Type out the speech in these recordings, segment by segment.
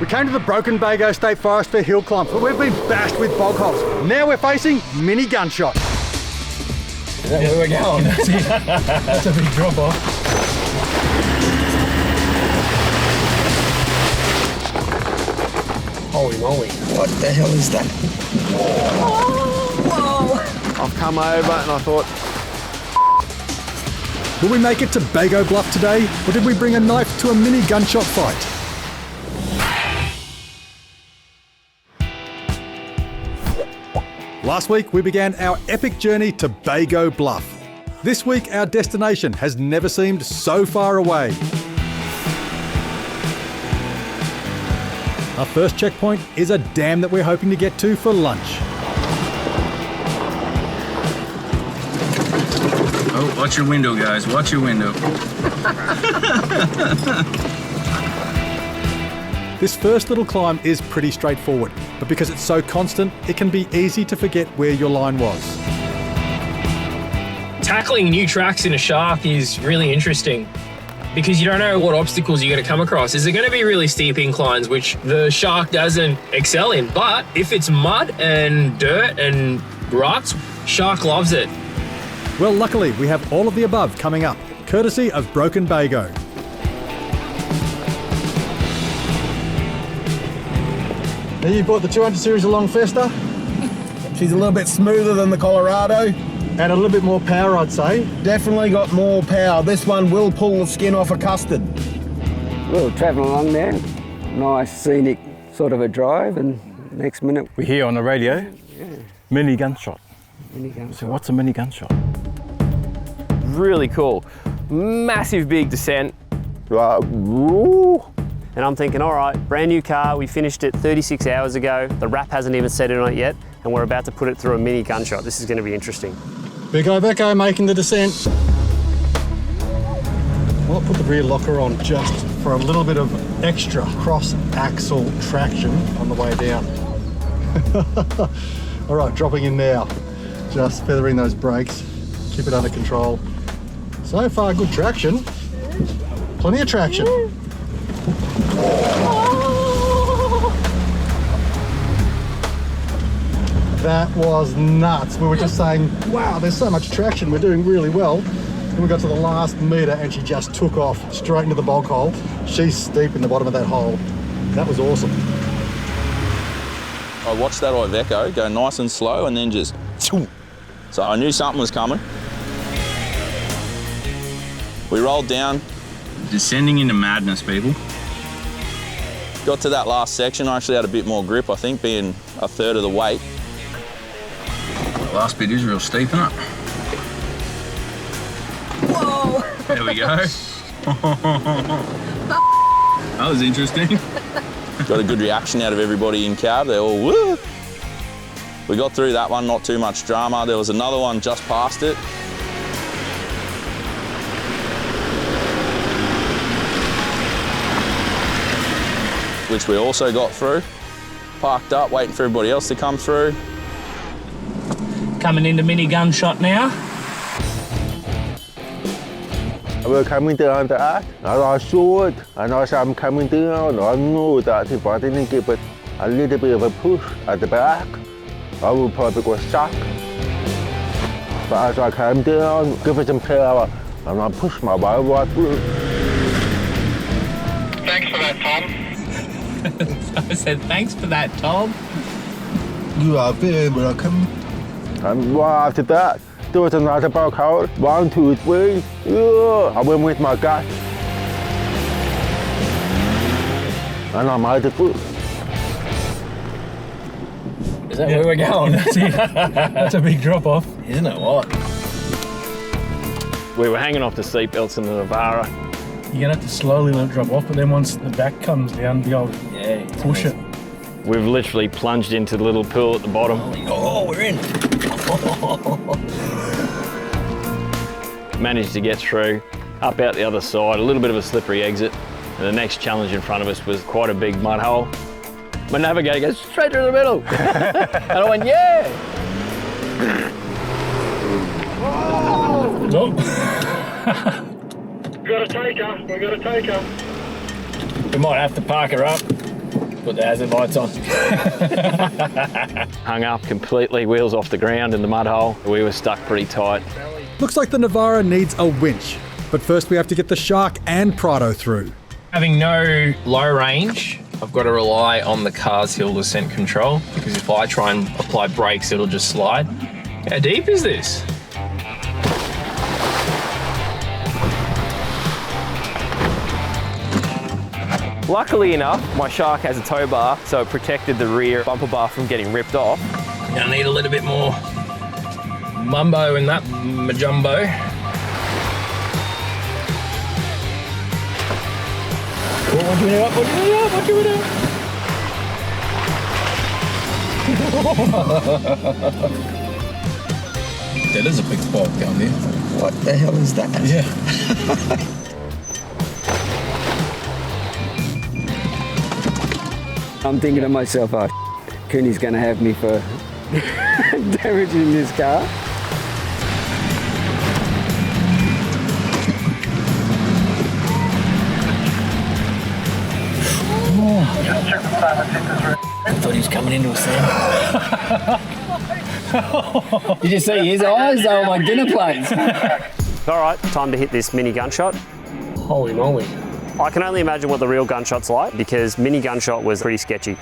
We came to the Broken Bago State Forest for hill climbs, but we've been bashed with bog holes. Now we're facing Mini-Gunshot. Is that where we're going? That's a big drop off. Holy moly. What the hell is that? Whoa! I've come over and I thought, will we make it to Bago Bluff today, or did we bring a knife to a Mini-Gunshot fight? Last week, we began our epic journey to Bago Bluff. This week, our destination has never seemed so far away. Our first checkpoint is a dam that we're hoping to get to for lunch. Oh, watch your window, guys. Watch your window. This first little climb is pretty straightforward, but because it's so constant, it can be easy to forget where your line was. Tackling new tracks in a Shark is really interesting because you don't know what obstacles you're going to come across. Is there going to be really steep inclines, which the Shark doesn't excel in? But if it's mud and dirt and ruts, Shark loves it. Well, luckily, we have all of the above coming up, courtesy of Broken Bago. Now you bought the 200 series along Festa. She's a little bit smoother than the Colorado. And a little bit more power, I'd say. Definitely got more power. This one will pull the skin off a custard. We'll travel along there, nice scenic sort of a drive, and next minute... We hear on the radio, Mini-Gunshot. Mini-Gunshot. So what's a Mini-Gunshot? really cool. Massive big descent. And I'm thinking, all right, brand new car, we finished it 36 hours ago, the wrap hasn't even set in on it yet, and we're about to put it through a Mini-Gunshot. This is going to be interesting. Bago making the descent. Well, I'll put the rear locker on just for a little bit of extra cross-axle traction on the way down. All right, dropping in now. Just feathering those brakes, keep it under control. So far, good traction. Plenty of traction. That was nuts. We were just saying, wow, there's so much traction, we're doing really well. Then we got to the last metre and she just took off straight into the bog hole. She's steep in the bottom of that hole. That was awesome. I watched that Iveco go nice and slow and then just, so I knew something was coming. We rolled down. Descending into madness, people. Got to that last section, I actually had a bit more grip, I think, being a third of the weight. The last bit is real steep, isn't it? Whoa! There we go. That was interesting. Got a good reaction out of everybody in cab, they all woo! We got through that one, not too much drama. There was another one just past it. Which we also got through. Parked up, waiting for everybody else to come through. Coming into Mini-Gunshot now. We're coming down the arc, and I saw it, and as I'm coming down, I knew that if I didn't give it a little bit of a push at the back, I would probably go stuck. But as I came down, give it some power, and I pushed my way right through. Thanks for that, Tom. I said, thanks for that, Tom. You are very welcome. And right after that, there was another bog hole. 1, 2, 3. I went with my gut. And I made it through. Is that where we're going? That's it. That's a big drop off. Isn't it what? We were hanging off the seatbelts in the Navara. You're going to have to slowly let it drop off, but then once the back comes down, the old push it. We've literally plunged into the little pool at the bottom. Oh, we're in. Managed to get through, up out the other side, a little bit of a slippery exit. And the next challenge in front of us was quite a big mud hole. My navigator goes straight through the middle. And I went, yeah! We got a taker. We might have to park her up. Put the hazard lights on. Hung up completely, wheels off the ground in the mud hole. We were stuck pretty tight. Looks like the Navara needs a winch, but first we have to get the Shark and Prado through. Having no low range, I've got to rely on the car's hill descent control, because if I try and apply brakes, it'll just slide. How deep is this? Luckily enough, my Shark has a tow bar, so it protected the rear bumper bar from getting ripped off. Gonna need a little bit more mumbo in that majumbo. Watch it up, watch it up. That is a big spot down there. What the hell is that? Yeah. I'm thinking to myself, oh, Cooney's going to have me for damaging this car. I thought he was coming into a sand. Did you see his eyes? They were like dinner plates. All right, time to hit this mini gunshot. Holy moly. I can only imagine what the real gunshot's like, because mini gunshot was pretty sketchy.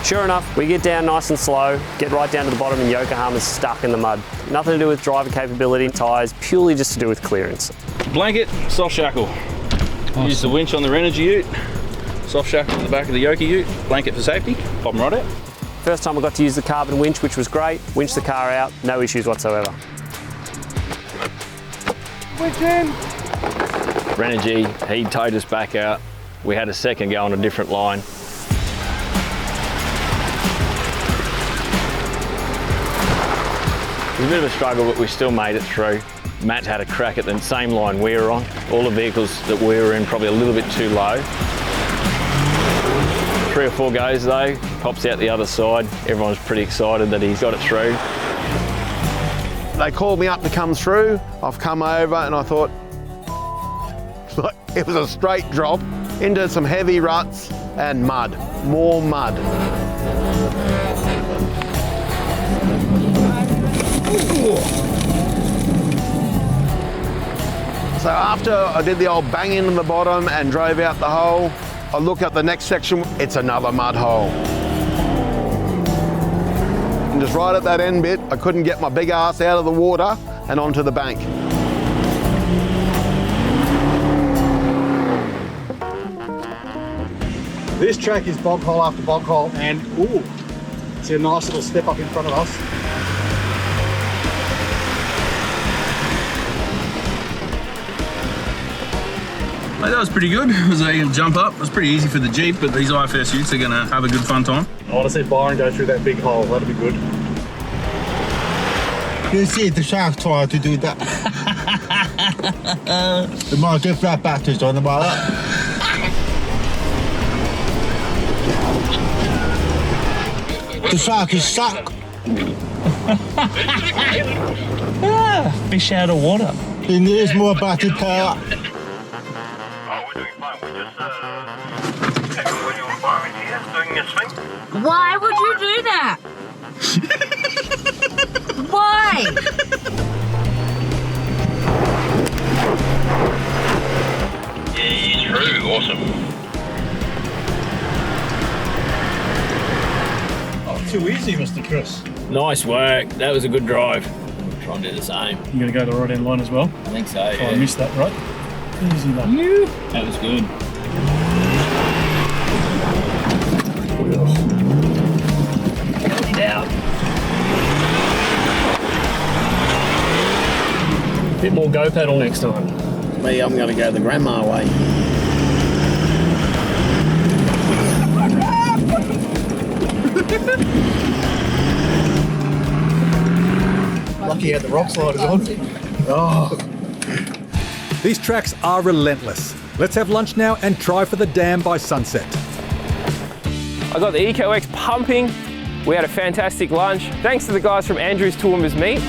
Sure enough, we get down nice and slow, get right down to the bottom, and Yokohama's stuck in the mud. Nothing to do with driver capability, tyres, purely just to do with clearance. Blanket, soft shackle. Awesome. Use the winch on the Renogy ute, soft shackle at the back of the Yoki ute, blanket for safety, pop them right out. First time I got to use the carbon winch, which was great. Winched the car out, no issues whatsoever. Winch in! Renogy, he towed us back out. We had a second go on a different line. It was a bit of a struggle, but we still made it through. Matt had a crack at the same line we were on. All the vehicles that we were in probably a little bit too low. 3 or 4 goes though, pops out the other side. Everyone's pretty excited that he's got it through. They called me up to come through. I've come over and I thought, it was a straight drop into some heavy ruts and mud, more mud. So after I did the old bang into the bottom and drove out the hole, I look at the next section, it's another mud hole. And just right at that end bit, I couldn't get my big ass out of the water and onto the bank. This track is bog hole after bog hole, and ooh, see a nice little step up in front of us. Mate, that was pretty good. It was a jump up. It was pretty easy for the Jeep, but these IFS utes are going to have a good fun time. I want to see Byron go through that big hole. That'll be good. You see the Shark trying to do that. The might get flat batteries on the bar. The Shark is stuck. Fish out of water. He needs more battery power. Why would you do that? Why? Yeah, he's through. Awesome. Oh, too easy, Mr. Chris. Nice work. That was a good drive. We'll try and do the same. You're going to go the right end line as well? I think so, Oh, yeah. I missed that, right? Easy enough. That was good. Down. Bit more go pedal next time. Me, I'm going to go the grandma way. Lucky he had the rock sliders on. Oh. These tracks are relentless. Let's have lunch now and try for the dam by sunset. I got the EcoX pumping. We had a fantastic lunch. Thanks to the guys from Andrew's Toowoomba's Meat.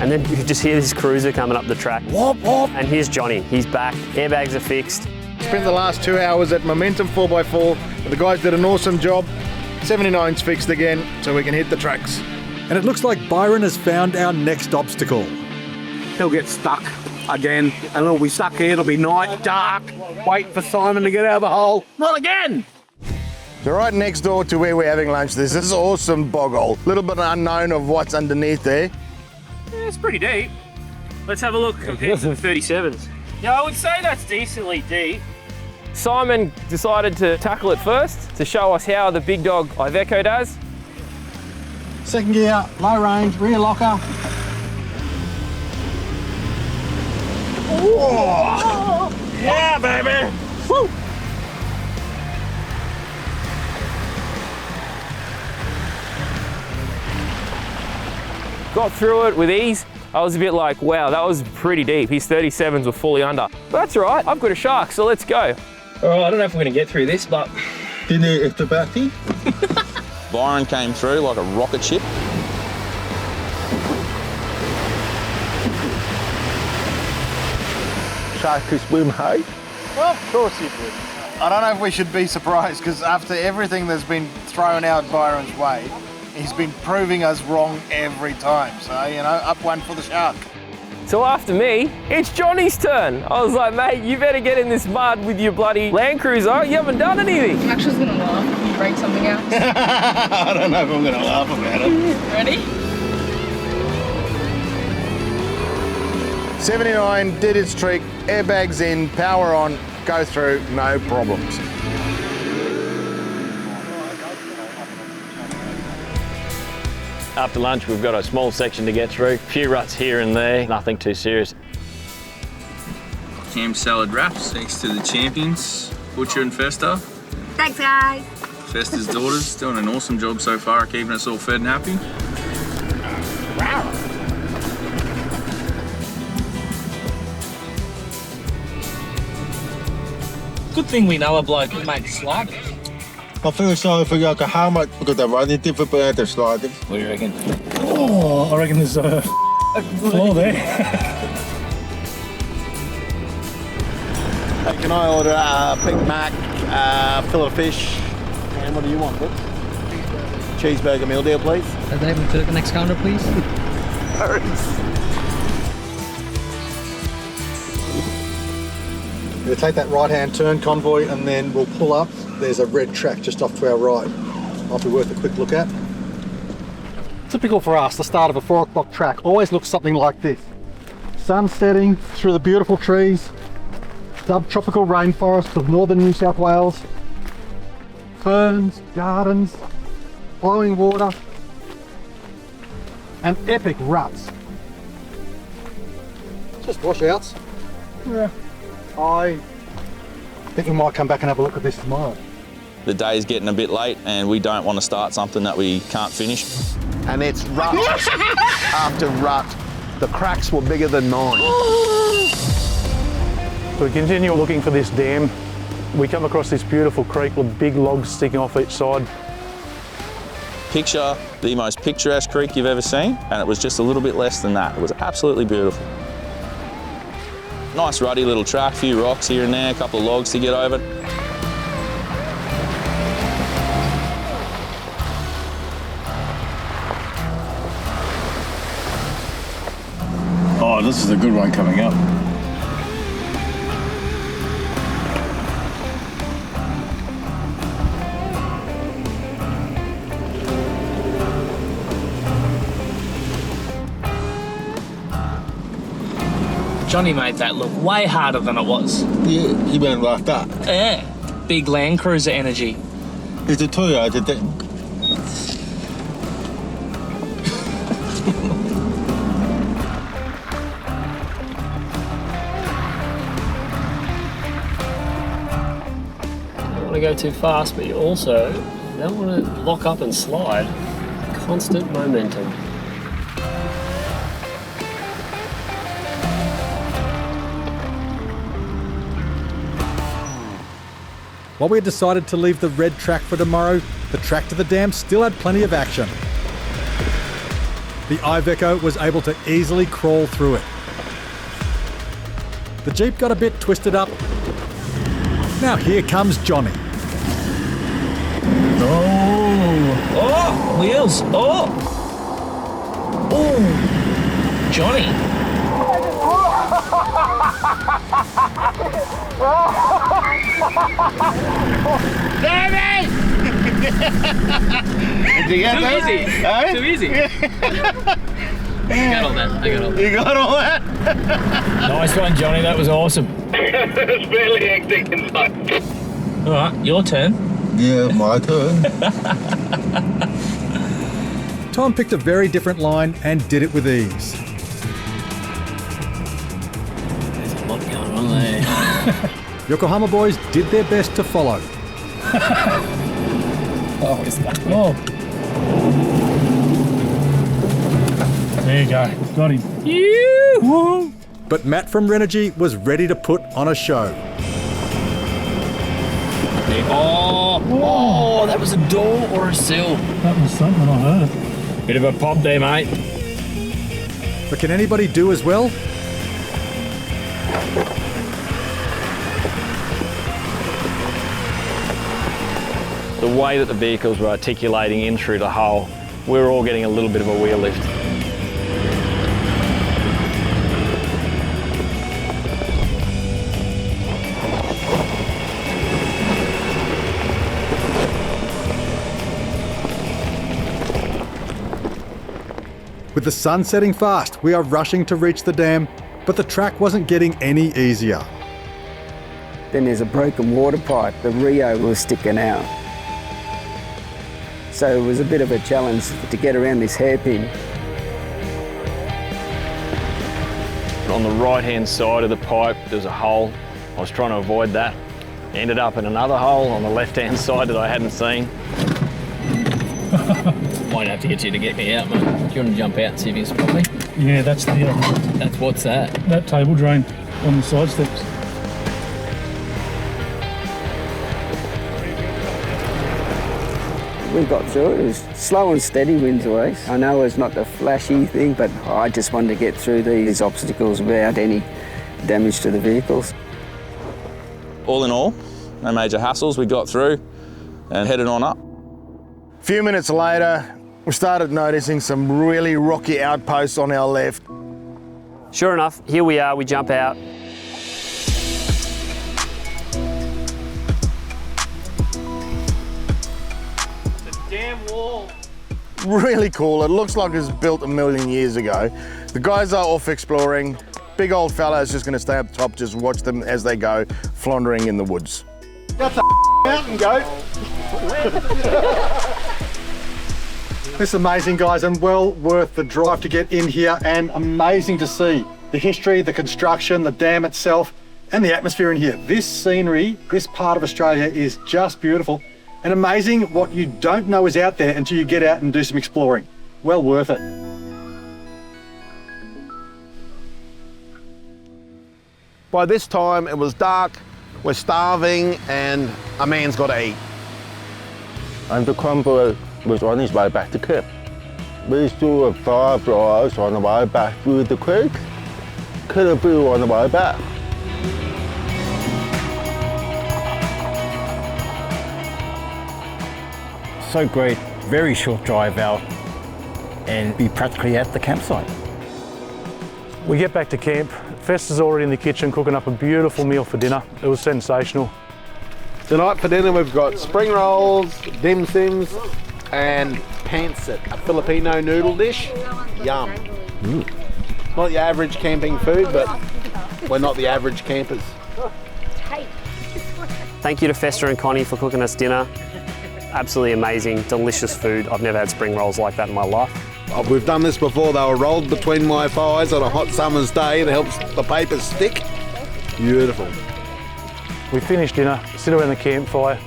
And then you just hear this cruiser coming up the track. Whoop, whoop. And here's Johnny. He's back. Airbags are fixed. Spent the last 2 hours at Momentum 4x4. The guys did an awesome job. 79's fixed again, so we can hit the tracks. And it looks like Byron has found our next obstacle. He'll get stuck again, and it'll be stuck here. It'll be night, dark. Wait for Simon to get out of the hole. Not again! So right next door to where we're having lunch, there's this awesome bog hole. Little bit unknown of what's underneath there. Yeah, it's pretty deep. Let's have a look compared to the 37s. Yeah, I would say that's decently deep. Simon decided to tackle it first to show us how the big dog Iveco does. Second gear, low range, rear locker. Whoa. Yeah, baby! Woo. Got through it with ease. I was a bit like, wow, that was pretty deep. His 37s were fully under. But that's all right, I've got a Shark, so let's go. All right, I don't know if we're gonna get through this, but... Do you need extra battery? Byron came through like a rocket ship. Shark could swim high. Well, of course he would. I don't know if we should be surprised, because after everything that's been thrown out Byron's way, he's been proving us wrong every time. So, you know, up one for the Shark. So after me, it's Johnny's turn. I was like, mate, you better get in this mud with your bloody Landcruiser. You haven't done anything. I'm actually gonna laugh if you break something out. I don't know if I'm gonna laugh about it. Ready? 79 did its trick, airbags in, power on, go through, no problems. After lunch, we've got a small section to get through. A few ruts here and there, nothing too serious. Ham salad wraps next to the champions, Butcher and Festa. Thanks, guys. Festa's daughters doing an awesome job so far, keeping us all fed and happy. Good thing we know a bloke who makes sliders. I feel sorry for Yokohama because they're running different at the sliders. What do you reckon? Oh, I reckon there's a flaw there. Hey, can I order a Big Mac, fillet of fish, and what do you want, Brooks? Cheeseburger meal deal, please. Are they able to the next counter, please? We'll take that right-hand turn, convoy, and then we'll pull up. There's a red track just off to our right. Might be worth a quick look at. Typical for us, the start of a 4 o'clock track always looks something like this. Sun setting through the beautiful trees, subtropical rainforest of northern New South Wales, ferns, gardens, flowing water, and epic ruts. Just washouts. Yeah. I think we might come back and have a look at this tomorrow. The day's getting a bit late and we don't want to start something that we can't finish. And it's rut after rut. The cracks were bigger than mine. So we continue looking for this dam. We come across this beautiful creek with big logs sticking off each side. Picture the most picturesque creek you've ever seen, and it was just a little bit less than that. It was absolutely beautiful. Nice ruddy little track, few rocks here and there, a couple of logs to get over. Oh, this is a good one coming up. Johnny made that look way harder than it was. Yeah, he went like that. Yeah. Big Landcruiser energy. It's a Toyota thing. You don't want to go too fast, but you also don't want to lock up and slide. Constant momentum. While we had decided to leave the red track for tomorrow, the track to the dam still had plenty of action. The Iveco was able to easily crawl through it. The Jeep got a bit twisted up. Now here comes Johnny. Oh, wheels. Oh. Oh, Johnny. Damn it! Did you get that? Too easy. Eh? Too easy. I got all that. I got all that. You got all that? Nice one, Johnny. That was awesome. It's fairly hectic inside. All right, your turn. Yeah, my turn. Tom picked a very different line and did it with ease. There's a lot going on there. Yokohama boys did their best to follow. Oh, is that? Oh. There you go. Got him. You. But Matt from Renergy was ready to put on a show. Oh, that was a door or a sill. That was something, I heard it. Bit of a pop there, mate. But can anybody do as well? The way that the vehicles were articulating in through the hull, we were all getting a little bit of a wheel lift. With the sun setting fast, we are rushing to reach the dam, but the track wasn't getting any easier. Then there's a broken water pipe. The Rio was sticking out. So it was a bit of a challenge to get around this hairpin. On the right-hand side of the pipe, there's a hole. I was trying to avoid that. Ended up in another hole on the left-hand side that I hadn't seen. Might have to get you to get me out, mate. Do you want to jump out and see if you can spot me? Yeah, that's the That's what's that? that table drain on the side steps. We got through it. It was slow and steady winds away. I know it's not the flashy thing, but I just wanted to get through these obstacles without any damage to the vehicles. All in all, no major hassles. We got through and headed on up. A few minutes later, we started noticing some really rocky outposts on our left. Sure enough, here we are, we jump out. Damn wall. Really cool. It looks like it was built a million years ago. The guys are off exploring. Big old fella's just gonna stay up top, just watch them as they go, floundering in the woods. That's a mountain goat. This is amazing, guys, and well worth the drive to get in here, and amazing to see the history, the construction, the dam itself, and the atmosphere in here. This scenery, this part of Australia is just beautiful, and amazing what you don't know is out there until you get out and do some exploring. Well worth it. By this time, it was dark, we're starving, and a man's got to eat. And the convoy was on his way back to camp. We saw 5 drivers on the way back through the creek. Could have been on the way back. So great, very short drive out and be practically at the campsite. We get back to camp. Fester's already in the kitchen cooking up a beautiful meal for dinner. It was sensational. Tonight for dinner we've got spring rolls, dim sims, and pancit, a Filipino noodle dish. Yum. Not your average camping food, but we're not the average campers. Thank you to Fester and Connie for cooking us dinner. Absolutely amazing, delicious food. I've never had spring rolls like that in my life. We've done this before. They were rolled between my thighs on a hot summer's day. It helps the paper stick. Beautiful. We finished dinner, sit around the campfire.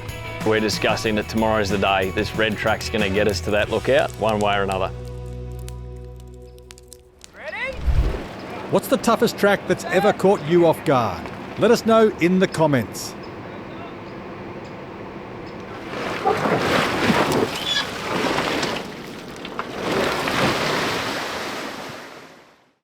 We're discussing that tomorrow's the day. This red track's going to get us to that lookout, one way or another. What's the toughest track that's ever caught you off guard? Let us know in the comments.